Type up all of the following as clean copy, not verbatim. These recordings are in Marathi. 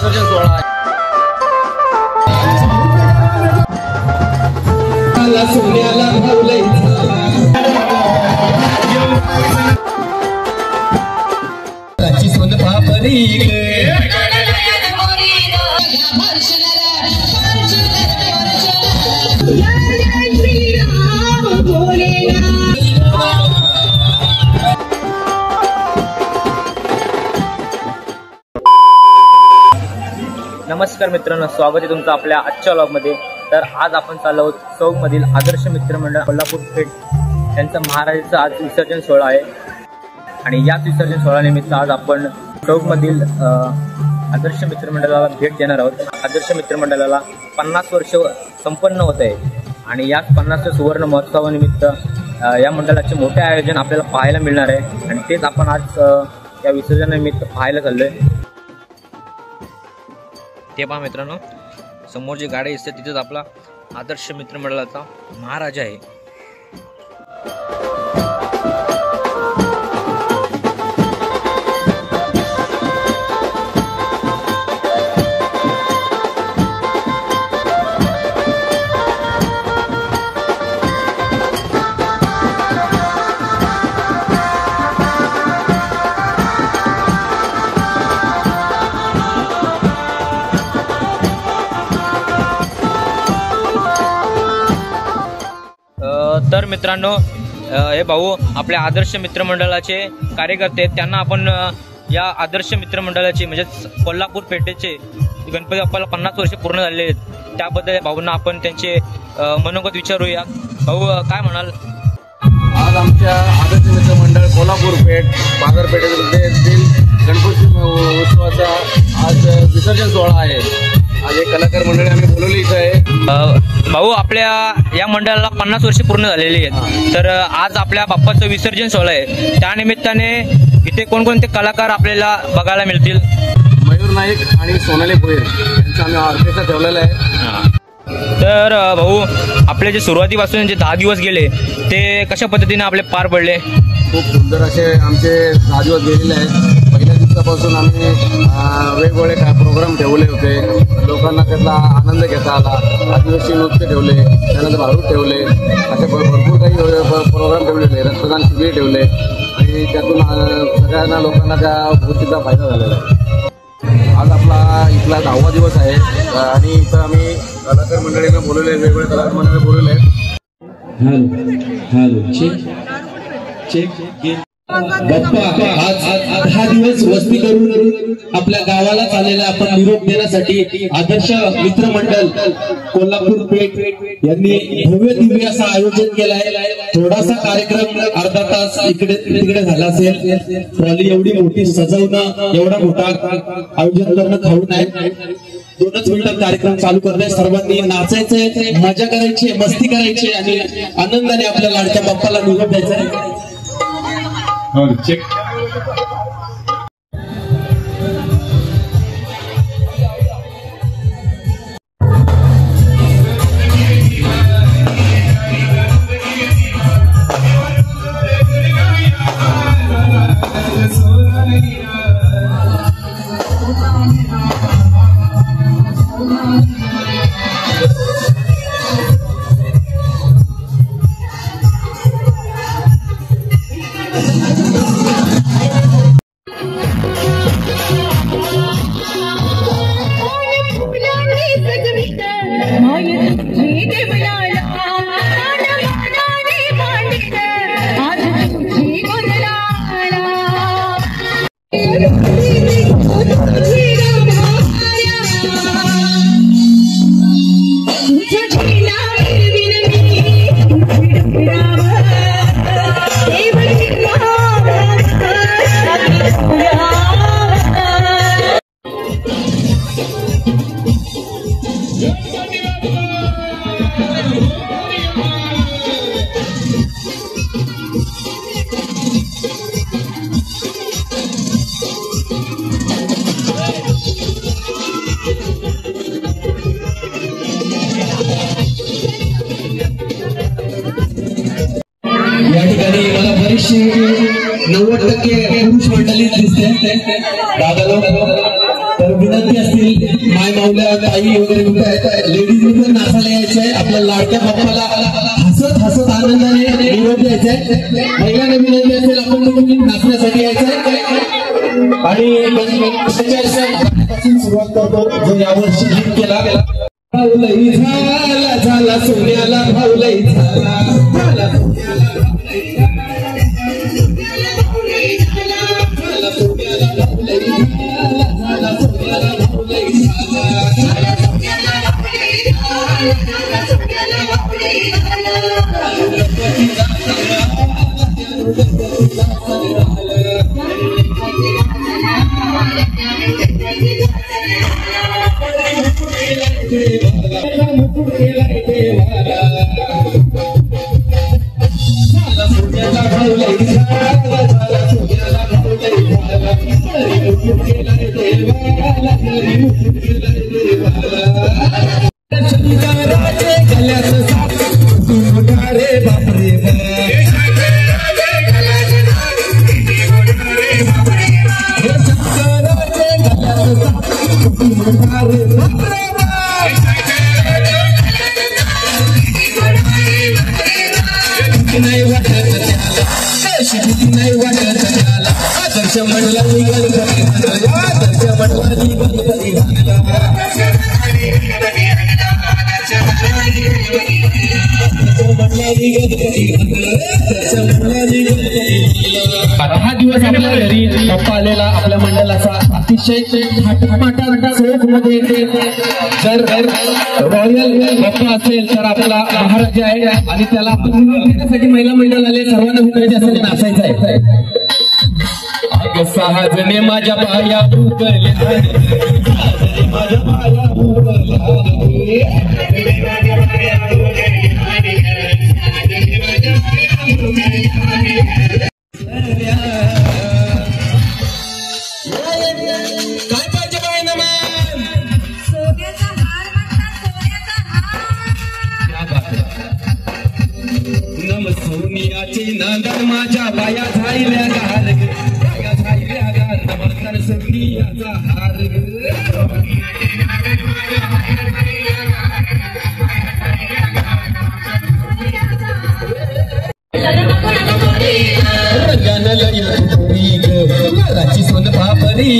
विसर्जन सोहळा आहे। नमस्कार मित्रांनो, स्वागत आहे तुमचं आपल्या आजच्या व्लॉगमध्ये। तर आज आपण चाललो आहोत चौकमधील आदर्श मित्रमंडळ कोल्हापूर पेठ यांचा महाराजांचा आज विसर्जन सोहळा आहे आणि याच विसर्जन सोहळ्यानिमित्त आज आपण चौकमधील आदर्श मित्रमंडळाला भेट देणार आहोत। आदर्श मित्रमंडळाला 50 वर्ष संपन्न होत आहे आणि याच 50व्या सुवर्ण महोत्सवानिमित्त या मंडळाचे मोठे आयोजन आपल्याला पाहायला मिळणार आहे आणि तेच आपण आज या विसर्जनानिमित्त पाहायला चाललोय। ते पहा मित्रांनो, समोर जी गाडी असते तिथेच आपला आदर्श मित्रमंडळाचा महाराजा आहे। तर मित्रांनो, हे भाऊ आपल्या आदर्श मित्रमंडळाचे कार्यकर्ते आहेत, त्यांना आपण या आदर्श मित्रमंडळाचे म्हणजे कोल्हापूर पेठेचे गणपती बाप्पाला 50 वर्ष पूर्ण झालेले आहेत, त्याबद्दल भाऊंना आपण त्यांचे मनोगत विचारूया। भाऊ काय म्हणाल? आज आमच्या आदर्श मित्रमंडळ कोल्हापूर पेठ बाजारपेठेतील गणपती उत्सवाचा आज विसर्जन सोहळा आहे। आज एक कलाकार मंडळी आम्ही बोलवली इथं आहे। भाऊ, आपल्या या मंडळाला 50 वर्ष पूर्ण झालेली आहेत, तर आज आपल्या बाप्पाचं विसर्जन सोहळा आहे, त्यानिमित्ताने इथे कोणकोणते कलाकार आपल्याला बघायला मिळतील? मयूर नाईक आणि सोनाली भोईर यांचा आम्ही ऑर्केस्ट्रा ठेवलेला आहे। तर भाऊ, आपले जे सुरुवातीपासून जे 10 दिवस गेले ते कशा पद्धतीने आपले पार पडले? खूप सुंदर असे आमचे 10 दिवस गेलेले आहेत। पहिल्या दिवसापासून आम्ही वेगवेगळे काय प्रोग्राम ठेवले होते, लोकांना त्यातला आनंद घेता आला। आदिवासी नृत्य ठेवले, त्यानंतर भारूड ठेवले, असे भरपूर काही प्रोग्राम ठेवलेले, रक्तदान शिबिर ठेवले आणि त्यातून सगळ्यांना लोकांना त्या गोष्टीचा फायदा झालेला आहे। आज आपला इथला 10वा दिवस आहे आणि इथं आम्ही कलाकार मंडळींना बोलवले, वेगवेगळ्या कलाकार मंडळी बोलवले। बाप्पा आज 10 दिवस वस्ती करून आपल्या गावाला चाललेला आपण निरोप देण्यासाठी आदर्श मित्रमंडळ कोल्हापूर पेठ यांनी भव्य दिव्य असं आयोजन केलं आहे। थोडासा कार्यक्रम अर्धा तास इकडे तिकडे झाला असेल, ट्रॉली एवढी मोठी सजवणं, एवढा मोठा आयोजन करणं खाऊन आहे। 2च मिनिटात कार्यक्रम चालू करणे, सर्वांनी नाचायचंय, मजा करायची, मस्ती करायची आणि आनंदाने आपल्या लाडक्या बाप्पाला निरोप द्यायचा आहे। चेक या ठिकाणी मला बरीचशी 90% पुरुष मंडळी दिसते दादा लोक, तर विनंती असतील माय माऊल्या ताई वगैरे कुठे आहेत लेडीज पण नाचायला यायचं आहे आपल्या लाडक्या बाप्पाला हसत हसत आनंदाने निरोप द्यायचा आहे महिलांना विनंती असेल आपण नाचण्यासाठी यायचं आहे आणि पासून सुरुवात करतो जो यावर्षी गीत केला भाऊलई झाला झाला सोन्याला भाऊलई झाला झाला दहा दिवस आपल्या घरी बाप्पा आलेला आपल्या मंडळाचा अतिशय मध्ये जर रॉयल बाप्पा असेल तर आपला महाराज आहे आणि त्याला आपण घेण्यासाठी महिला मंडळ आले सर्वांना विनंती असेल नाचायचं आहे अग सहाजने माझ्या पाया काय पाहिजे बाय नम सोनियाची नांदर माझ्या बाया झाईल्या गार बाया झाईल्या गार नमस्कार सोनियाचा हार राची सोन पापरी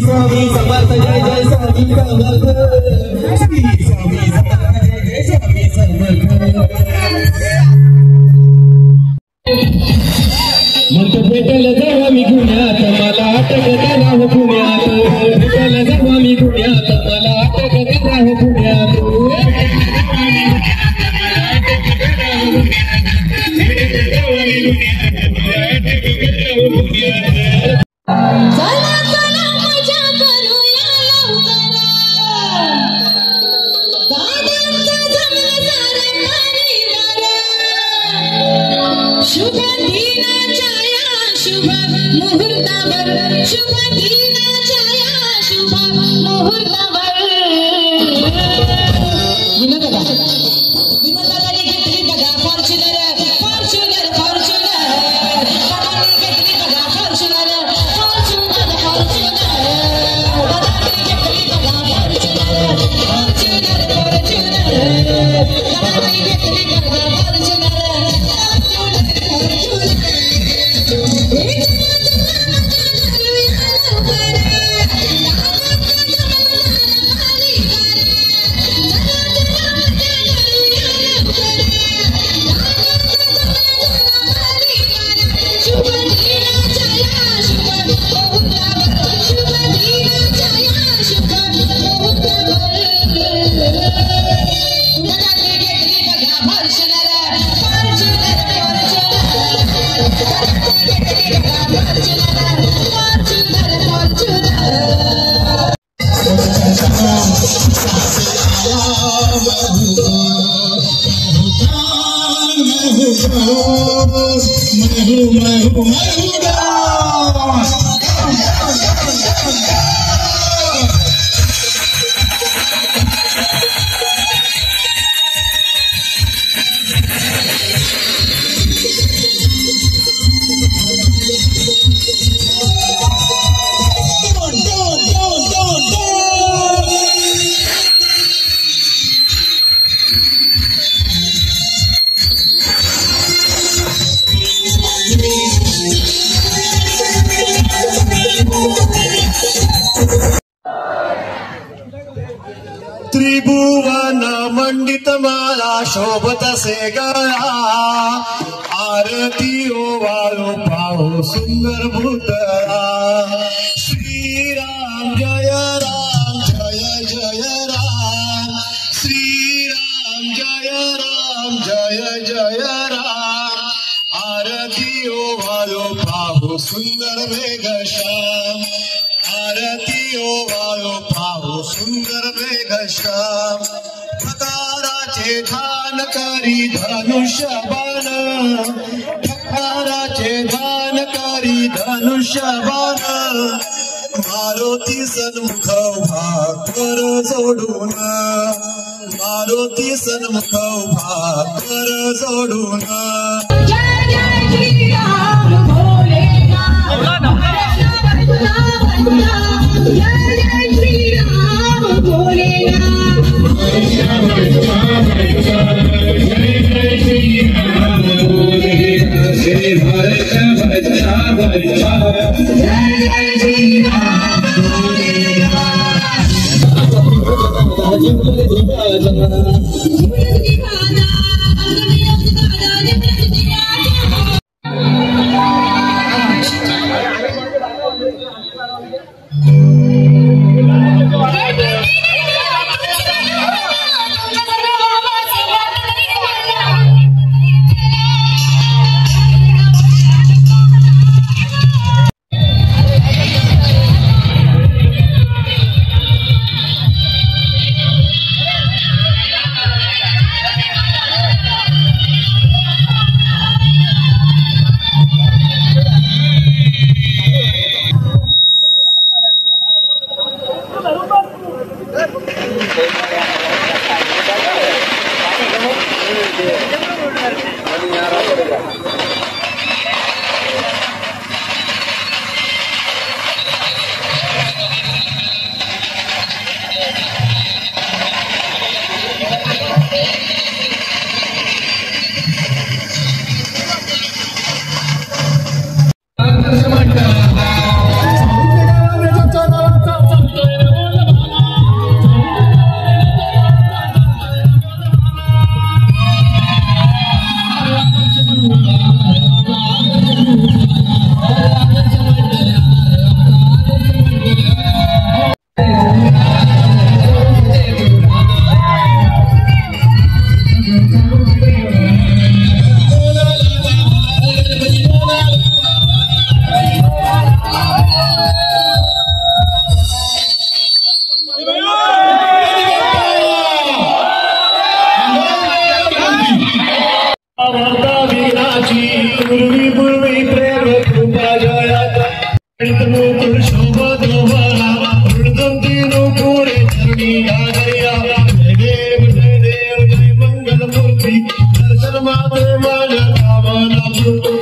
स्वामी समर्थ जय जय स्वामी समर्थ श्री स्वामी समर्थ जय स्वामी समर्थ मंत्र अटक करावं पुण्यात भेटायला जावा मी पुण्यात मला अटक करावं पुण्यात शुभ दिनाच्या या शुभ मुहूर्तावर शुभ दिनाच्या या शुभ मुहूर्तावर विनोदाने घेतली बघा फॉर्च्युनर फॉर्च्युनर फॉर्च्युनर बघाने घेतली बघा फॉर्च्युनर फॉर्च्युनर फॉर्च्युनर बघाने घेतली बघा फॉर्च्युनर फॉर्च्युनर फॉर्च्युनर बघाने घेतली बघा फॉर्च्युनर त्रिभुवन मंडित माला शोभत से गळा आरती ओवाळो पाहू सुंदर भूतळा श्रीराम जय राम जय जय राम श्रीराम जय जय राम आरती ओवाळो पाहू सुंदर मेघश्याम आरती ओवाळो पाहू सुंदर मेघश्याम ठकाराचे धान करी धनुष्यबाण ठकाराचे धान करी धनुष्यबाण मारुती सन्मुख उभा कर जोडून मारुती सन्मुख उभा कर जोडून जय जय श्री राम भोलेनाथ जय जय श्री राम भोलेनाथ रामाची पूर्वी पूर्वी प्रेम कृपा जयाचा मुकुट शोभा दोहारा वृद्धंती नोपुरे चरणी गाजया जय देव जय मंगल मूर्ती दर्शन माते माझ्या कामना